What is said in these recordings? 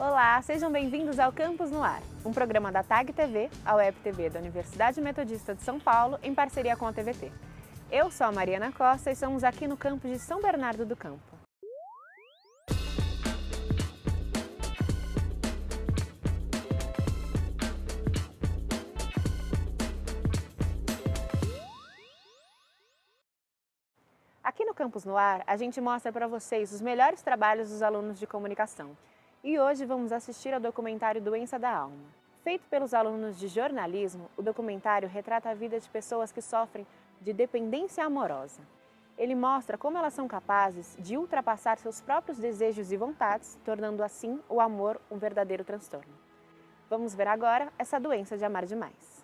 Olá, sejam bem-vindos ao Campus no Ar, um programa da TAG TV, a Web TV da Universidade Metodista de São Paulo, em parceria com a TVT. Eu sou a Mariana Costa e estamos aqui no campus de São Bernardo do Campo. Aqui no Campus no Ar, a gente mostra para vocês os melhores trabalhos dos alunos de comunicação. E hoje vamos assistir ao documentário Doença da Alma. Feito pelos alunos de jornalismo, o documentário retrata a vida de pessoas que sofrem de dependência amorosa. Ele mostra como elas são capazes de ultrapassar seus próprios desejos e vontades, tornando assim o amor um verdadeiro transtorno. Vamos ver agora essa doença de amar demais.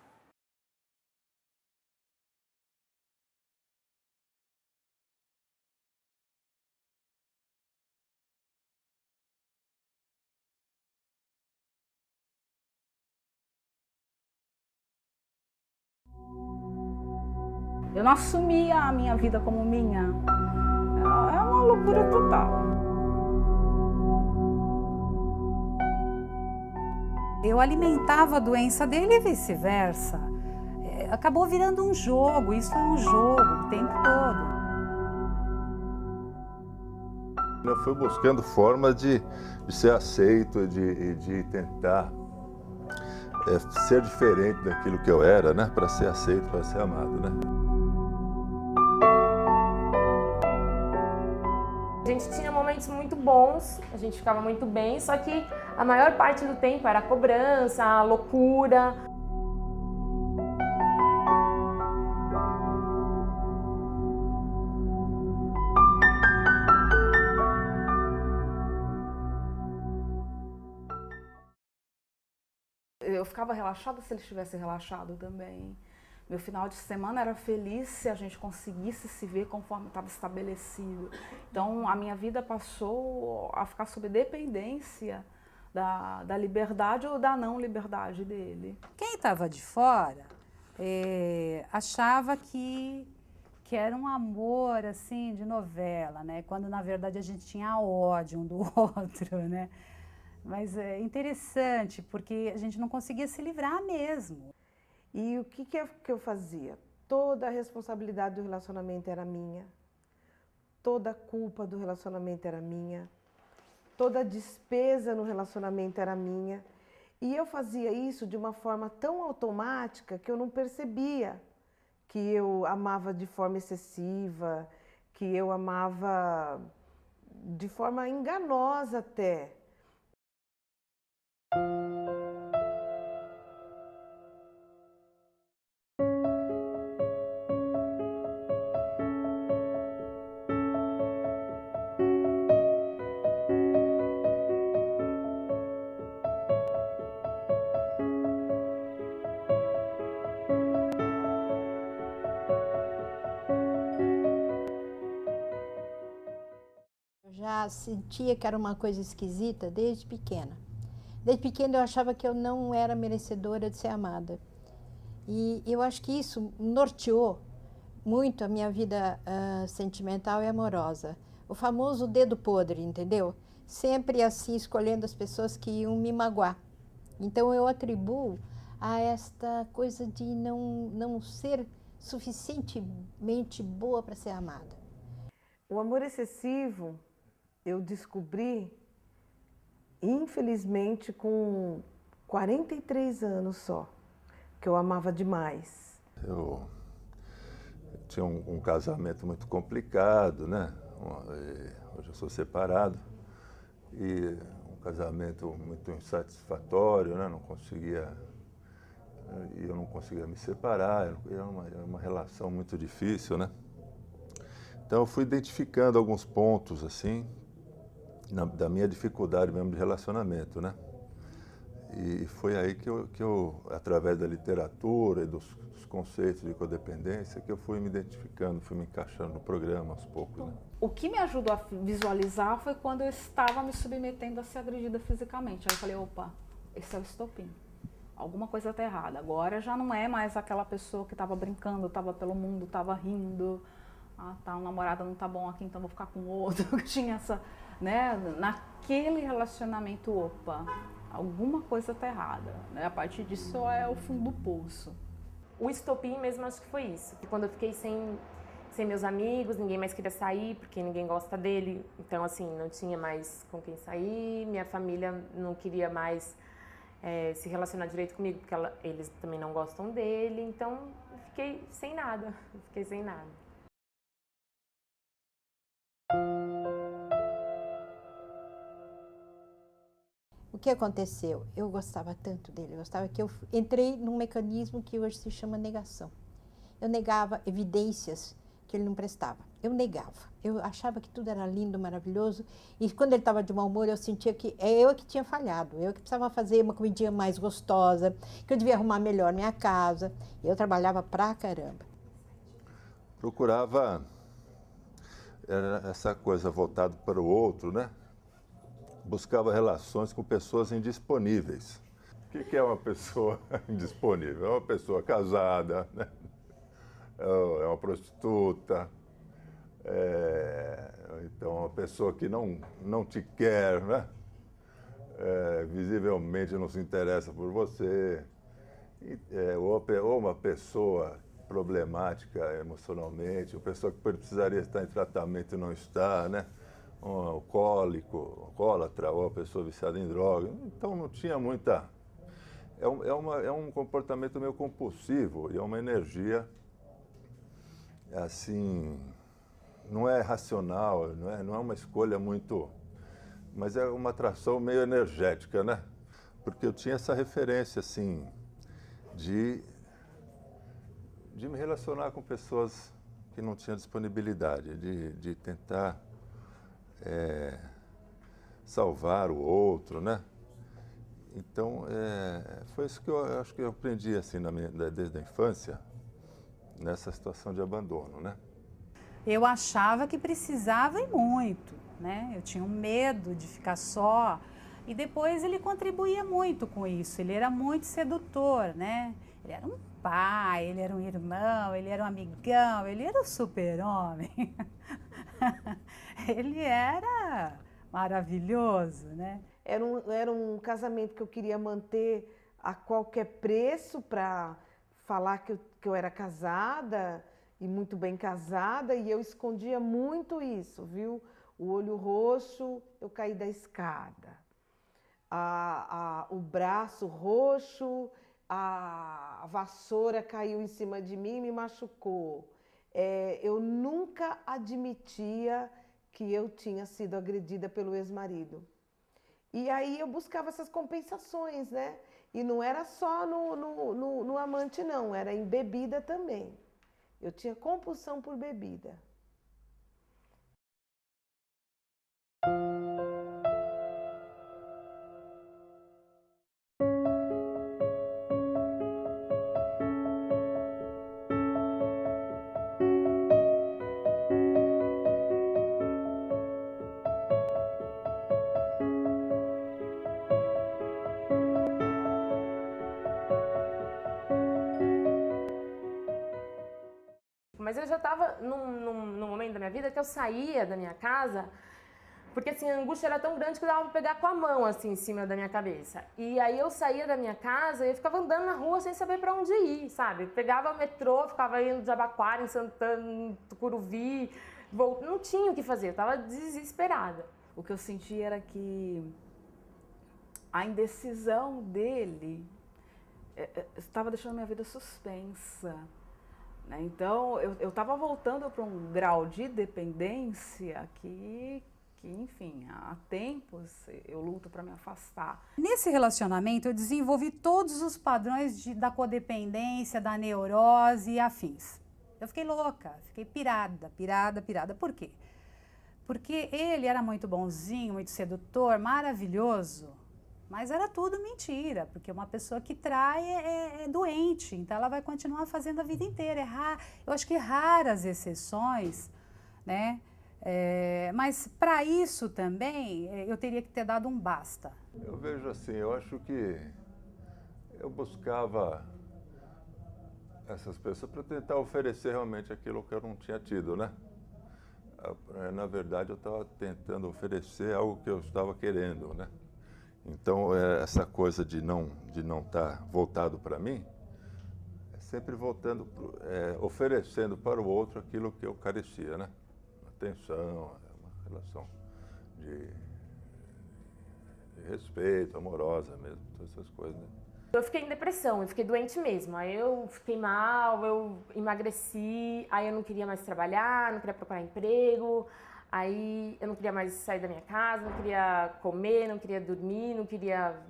Eu não assumia a minha vida como minha. É uma loucura total. Eu alimentava a doença dele e vice-versa. Acabou virando um jogo, isso é um jogo o tempo todo. Eu fui buscando formas de ser aceito, de tentar ser diferente daquilo que eu era, né? Para ser aceito, para ser amado, né? A gente tinha momentos muito bons, a gente ficava muito bem, só que a maior parte do tempo era a cobrança, a loucura. Eu ficava relaxada se ele estivesse relaxado também. Meu final de semana era feliz se a gente conseguisse se ver conforme estava estabelecido. Então, a minha vida passou a ficar sob dependência da liberdade ou da não liberdade dele. Quem estava de fora achava que era um amor assim de novela, né? Quando na verdade a gente tinha ódio um do outro, né? Mas é interessante porque a gente não conseguia se livrar mesmo. E o que eu fazia? Toda a responsabilidade do relacionamento era minha, toda a culpa do relacionamento era minha, toda a despesa no relacionamento era minha. E eu fazia isso de uma forma tão automática que eu não percebia que eu amava de forma excessiva, que eu amava de forma enganosa até. Já sentia que era uma coisa esquisita desde pequena. Desde pequena eu achava que eu não era merecedora de ser amada. E eu acho que isso norteou muito a minha vida sentimental e amorosa. O famoso dedo podre, entendeu? Sempre assim, escolhendo as pessoas que iam me magoar. Então eu atribuo a esta coisa de não ser suficientemente boa para ser amada. O amor excessivo eu descobri, infelizmente, com 43 anos só, que eu amava demais. Eu tinha um casamento muito complicado, né? Hoje eu sou separado. E um casamento muito insatisfatório, né? Eu não conseguia me separar, era uma relação muito difícil, né? Então eu fui identificando alguns pontos, assim, da minha dificuldade mesmo de relacionamento, né? E foi aí que eu através da literatura e dos conceitos de codependência, que eu fui me identificando, fui me encaixando no programa aos poucos, né? O que me ajudou a visualizar foi quando eu estava me submetendo a ser agredida fisicamente. Aí eu falei, opa, esse é o estopim. Alguma coisa está errada. Agora já não é mais aquela pessoa que estava brincando, estava pelo mundo, estava rindo. Ah, tá, o namorado não tá bom aqui, então vou ficar com outro. Tinha essa, né, naquele relacionamento, opa, alguma coisa tá errada, né? A partir disso é o fundo do poço. O estopim mesmo acho que foi isso, que quando eu fiquei sem meus amigos, ninguém mais queria sair, porque ninguém gosta dele, então assim, não tinha mais com quem sair, minha família não queria mais se relacionar direito comigo, porque eles também não gostam dele, então eu fiquei sem nada, O que aconteceu? Eu gostava tanto dele, eu gostava que eu entrei num mecanismo que hoje se chama negação. Eu negava evidências que ele não prestava. Eu negava. Eu achava que tudo era lindo, maravilhoso. E quando ele estava de mau humor, eu sentia que eu que tinha falhado. Eu que precisava fazer uma comidinha mais gostosa, que eu devia arrumar melhor minha casa. Eu trabalhava pra caramba. Procurava essa coisa voltada para o outro, né? Buscava relações com pessoas indisponíveis. O que é uma pessoa indisponível? É uma pessoa casada, né? É uma prostituta, então uma pessoa que não te quer, né? Visivelmente não se interessa por você, ou uma pessoa problemática emocionalmente, uma pessoa que precisaria estar em tratamento e não está, né? Um alcoólatra, ou uma pessoa viciada em droga. Então não tinha muita... É um comportamento meio compulsivo e é uma energia assim, não é racional, não é uma escolha muito, mas é uma atração meio energética, né? Porque eu tinha essa referência, assim, de me relacionar com pessoas que não tinham disponibilidade, de tentar salvar o outro, né? Então, foi isso que eu acho que eu aprendi, assim, desde a infância, nessa situação de abandono, né? Eu achava que precisava e muito, né? Eu tinha um medo de ficar só e depois ele contribuía muito com isso. Ele era muito sedutor, né? Ele era um pai, ele era um irmão, ele era um amigão, ele era um super-homem. Ele era maravilhoso, né? Era um casamento que eu queria manter a qualquer preço para falar que eu era casada e muito bem casada, e eu escondia muito isso, viu? O olho roxo, eu caí da escada. O braço roxo, a vassoura caiu em cima de mim e me machucou. Eu nunca admitia que eu tinha sido agredida pelo ex-marido. E aí eu buscava essas compensações, né? E não era só no amante, não, era em bebida também. Eu tinha compulsão por bebida. Mas eu já estava num momento da minha vida que eu saía da minha casa, porque assim, a angústia era tão grande que eu dava pra pegar com a mão assim em cima da minha cabeça. E aí eu saía da minha casa e eu ficava andando na rua sem saber para onde ir, sabe? Pegava o metrô, ficava indo de Jabaquara, em Santana, em Tucuruvi, não tinha o que fazer, eu estava desesperada. O que eu senti era que a indecisão dele estava deixando minha vida suspensa. Então, eu estava voltando para um grau de dependência que, enfim, há tempos eu luto para me afastar. Nesse relacionamento, eu desenvolvi todos os padrões da codependência, da neurose e afins. Eu fiquei louca, fiquei pirada. Por quê? Porque ele era muito bonzinho, muito sedutor, maravilhoso. Mas era tudo mentira, porque uma pessoa que trai é doente, então ela vai continuar fazendo a vida inteira. Eu acho que raras exceções, né? Mas para isso também eu teria que ter dado um basta. Eu vejo assim, eu acho que eu buscava essas pessoas para tentar oferecer realmente aquilo que eu não tinha tido, né? Na verdade, eu estava tentando oferecer algo que eu estava querendo, né? Então, essa coisa de não estar voltado para mim, é sempre voltando, oferecendo para o outro aquilo que eu carecia, né? Atenção, uma relação de respeito, amorosa mesmo, todas essas coisas, né? Eu fiquei em depressão, eu fiquei doente mesmo. Aí eu fiquei mal, eu emagreci, aí eu não queria mais trabalhar, não queria procurar emprego, aí eu não queria mais sair da minha casa, não queria comer, não queria dormir, não queria...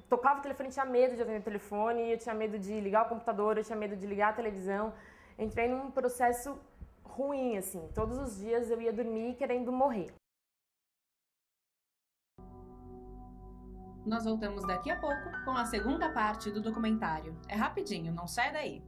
Tocava o telefone, tinha medo de atender o telefone, eu tinha medo de ligar o computador, eu tinha medo de ligar a televisão. Entrei num processo ruim, assim. Todos os dias eu ia dormir querendo morrer. Nós voltamos daqui a pouco com a segunda parte do documentário. É rapidinho, não sai daí.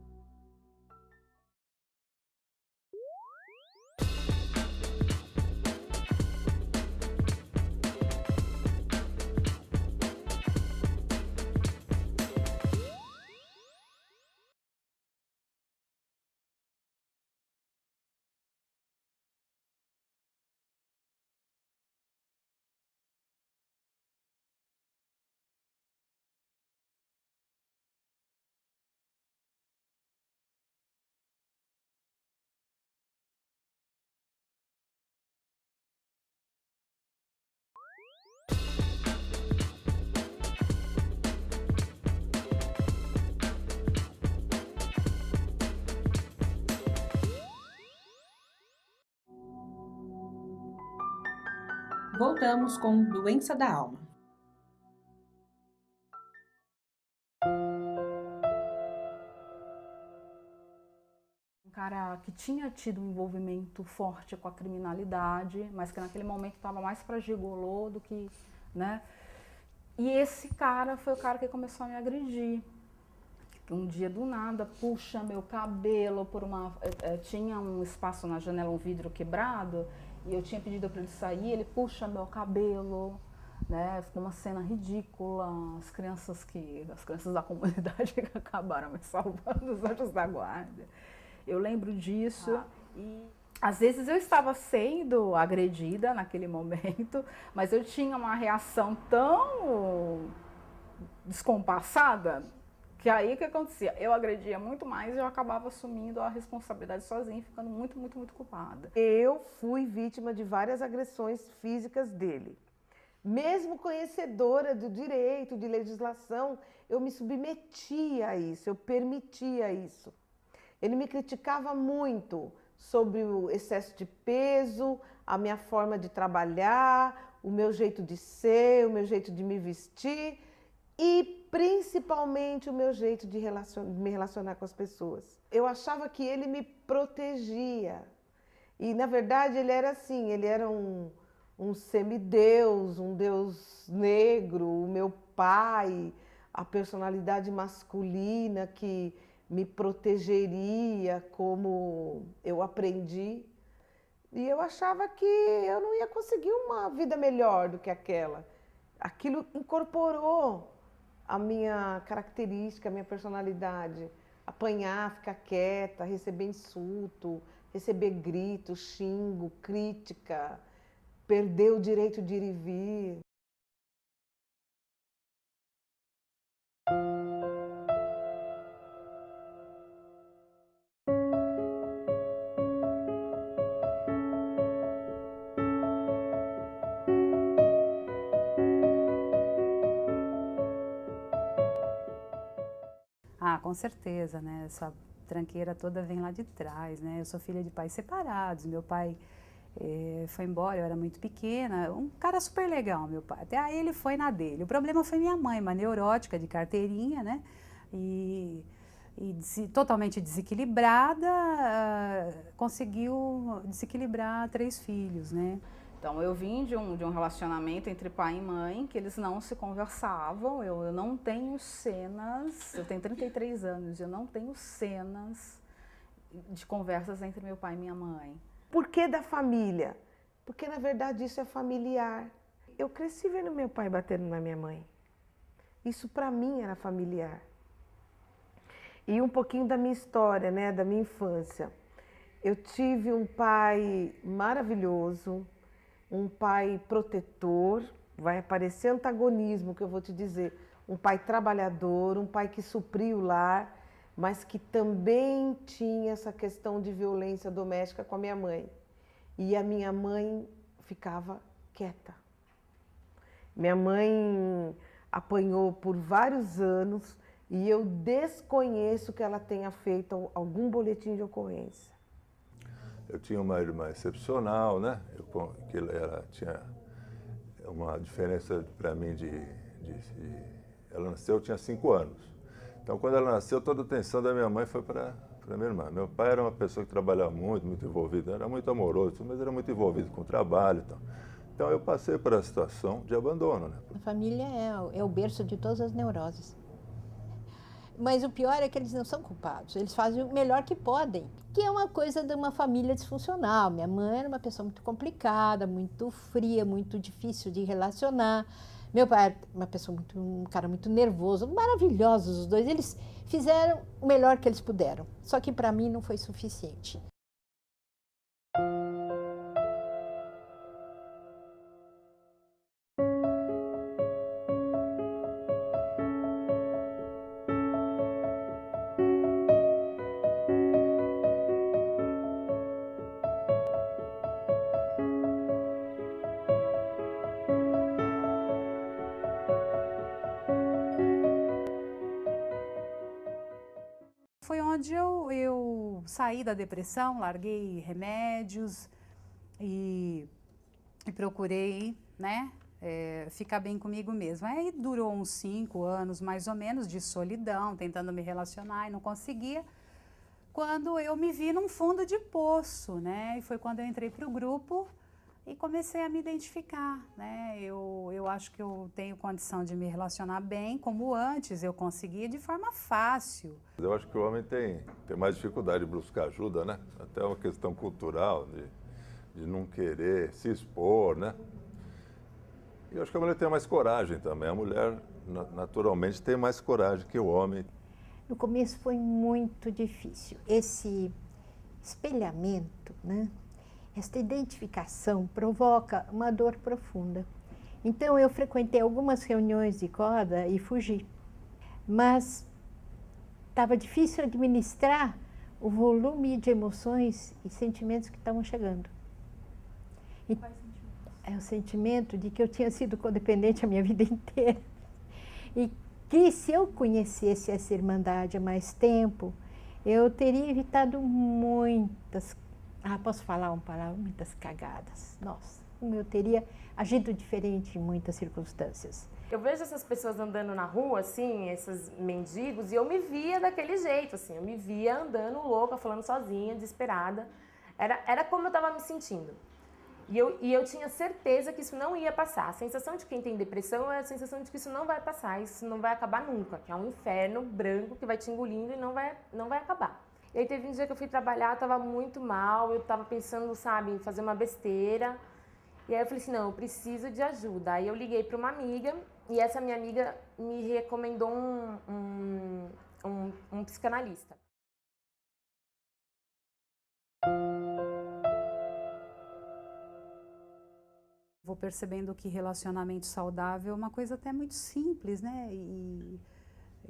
Voltamos com Doença da Alma. Um cara que tinha tido um envolvimento forte com a criminalidade, mas que naquele momento estava mais para gigolô do que, né? E esse cara foi o cara que começou a me agredir. Um dia do nada, puxa meu cabelo por uma... tinha um espaço na janela, um vidro quebrado, e eu tinha pedido para ele sair, ele puxa meu cabelo, né? Ficou uma cena ridícula, as crianças da comunidade que acabaram me salvando, os anjos da guarda. Eu lembro disso e às vezes eu estava sendo agredida naquele momento, mas eu tinha uma reação tão descompassada que aí o que acontecia? Eu agredia muito mais e eu acabava assumindo a responsabilidade sozinha, ficando muito, muito, muito culpada. Eu fui vítima de várias agressões físicas dele. Mesmo conhecedora do direito, de legislação, eu me submetia a isso, eu permitia isso. Ele me criticava muito sobre o excesso de peso, a minha forma de trabalhar, o meu jeito de ser, o meu jeito de me vestir e principalmente o meu jeito de me relacionar com as pessoas. Eu achava que ele me protegia e na verdade ele era assim, ele era um semideus, um deus negro, o meu pai, a personalidade masculina que me protegeria como eu aprendi. E eu achava que eu não ia conseguir uma vida melhor do que aquela. Aquilo incorporou a minha característica, a minha personalidade. Apanhar, ficar quieta, receber insulto, receber grito, xingo, crítica, perder o direito de ir e vir. Ah, com certeza, né? Essa tranqueira toda vem lá de trás, né? Eu sou filha de pais separados, meu pai foi embora, eu era muito pequena, um cara super legal, meu pai. Até aí ele foi na dele. O problema foi minha mãe, uma neurótica de carteirinha, né? Totalmente desequilibrada, conseguiu desequilibrar 3 filhos, né? Então, eu vim de um relacionamento entre pai e mãe, que eles não se conversavam, eu não tenho cenas, eu tenho 33 anos, eu não tenho cenas de conversas entre meu pai e minha mãe. Por que da família? Porque, na verdade, isso é familiar. Eu cresci vendo meu pai batendo na minha mãe. Isso, para mim, era familiar. E um pouquinho da minha história, né, da minha infância. Eu tive um pai maravilhoso, um pai protetor, vai aparecer antagonismo que eu vou te dizer, um pai trabalhador, um pai que supria o lar, mas que também tinha essa questão de violência doméstica com a minha mãe. E a minha mãe ficava quieta. Minha mãe apanhou por vários anos e eu desconheço que ela tenha feito algum boletim de ocorrência. Eu tinha uma irmã excepcional, né? Ela tinha uma diferença para mim ela nasceu, eu tinha 5 anos. Então, quando ela nasceu, toda a atenção da minha mãe foi para minha irmã. Meu pai era uma pessoa que trabalhava muito, muito envolvido, era muito amoroso, mas era muito envolvido com o trabalho e tal. Então, eu passei por a situação de abandono, né? A família é o berço de todas as neuroses. Mas o pior é que eles não são culpados, eles fazem o melhor que podem, que é uma coisa de uma família disfuncional. Minha mãe era uma pessoa muito complicada, muito fria, muito difícil de relacionar. Meu pai era um cara muito nervoso, maravilhosos os dois. Eles fizeram o melhor que eles puderam, só que para mim não foi suficiente. Foi onde eu saí da depressão, larguei remédios e procurei, né, ficar bem comigo mesma. Aí durou uns 5 anos, mais ou menos, de solidão, tentando me relacionar e não conseguia. Quando eu me vi num fundo de poço, né, e foi quando eu entrei para o grupo e comecei a me identificar, né? Eu acho que eu tenho condição de me relacionar bem, como antes eu conseguia de forma fácil. Eu acho que o homem tem mais dificuldade de buscar ajuda, né? Até uma questão cultural, de não querer se expor, né? E eu acho que a mulher tem mais coragem também. A mulher, naturalmente, tem mais coragem que o homem. No começo foi muito difícil. Esse espelhamento, né? Esta identificação provoca uma dor profunda. Então, eu frequentei algumas reuniões de corda e fugi. Mas estava difícil administrar o volume de emoções e sentimentos que estavam chegando. E é o sentimento de que eu tinha sido codependente a minha vida inteira. E que se eu conhecesse essa irmandade há mais tempo, eu teria evitado muitas posso falar uma palavra? Muitas cagadas. Nossa, como eu teria agido diferente em muitas circunstâncias. Eu vejo essas pessoas andando na rua, assim, esses mendigos, e eu me via daquele jeito, assim. Eu me via andando louca, falando sozinha, desesperada. Era como eu estava me sentindo. E eu tinha certeza que isso não ia passar. A sensação de quem tem depressão é a sensação de que isso não vai passar, isso não vai acabar nunca, que é um inferno branco que vai te engolindo e não vai acabar. E aí teve um dia que eu fui trabalhar, estava muito mal, eu estava pensando, sabe, em fazer uma besteira. E aí eu falei assim, não, eu preciso de ajuda. Aí eu liguei para uma amiga e essa minha amiga me recomendou um psicanalista. Vou percebendo que relacionamento saudável é uma coisa até muito simples, né? E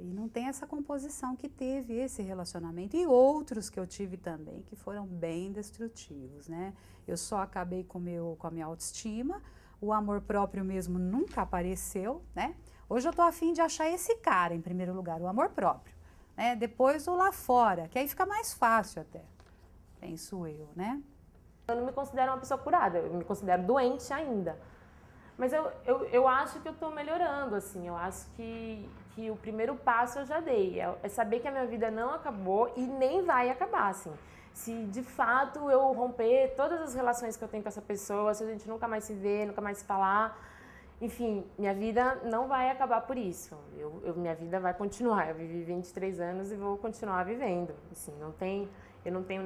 não tem essa composição que teve esse relacionamento e outros que eu tive também, que foram bem destrutivos, né? Eu só acabei com a minha autoestima, o amor próprio mesmo nunca apareceu, né? Hoje eu tô afim de achar esse cara em primeiro lugar, o amor próprio, né? Depois o lá fora, que aí fica mais fácil até, penso eu, né? Eu não me considero uma pessoa curada, eu me considero doente ainda. Mas eu acho que eu estou melhorando, assim, eu acho que o primeiro passo eu já dei, é saber que a minha vida não acabou e nem vai acabar, assim. Se de fato eu romper todas as relações que eu tenho com essa pessoa, se a gente nunca mais se vê, nunca mais se falar, enfim, minha vida não vai acabar por isso. Minha vida vai continuar, eu vivi 23 anos e vou continuar vivendo, assim, eu não tenho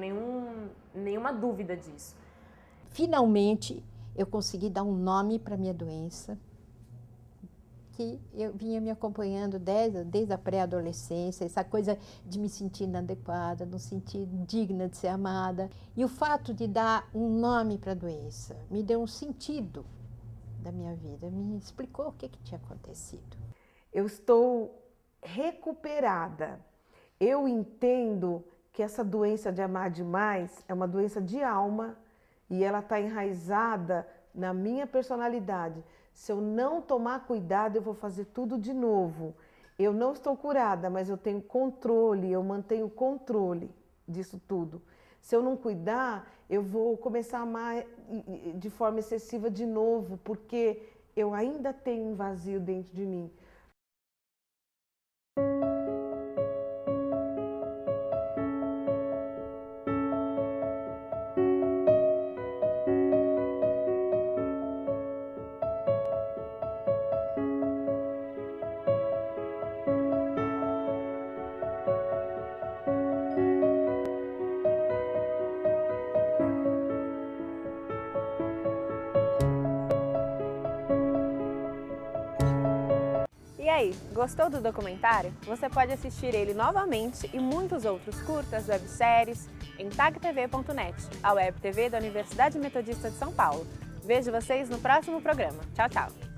nenhuma dúvida disso. Finalmente, eu consegui dar um nome para a minha doença, que eu vinha me acompanhando desde a pré-adolescência, essa coisa de me sentir inadequada, não sentir digna de ser amada. E o fato de dar um nome para a doença me deu um sentido da minha vida, me explicou o que tinha acontecido. Eu estou recuperada. Eu entendo que essa doença de amar demais é uma doença de alma e ela está enraizada na minha personalidade. Se eu não tomar cuidado, eu vou fazer tudo de novo. Eu não estou curada, mas eu tenho controle, eu mantenho controle disso tudo. Se eu não cuidar, eu vou começar a amar de forma excessiva de novo, porque eu ainda tenho um vazio dentro de mim. E aí, gostou do documentário? Você pode assistir ele novamente e muitos outros curtas, webséries em tagtv.net, a web TV da Universidade Metodista de São Paulo. Vejo vocês no próximo programa. Tchau, tchau!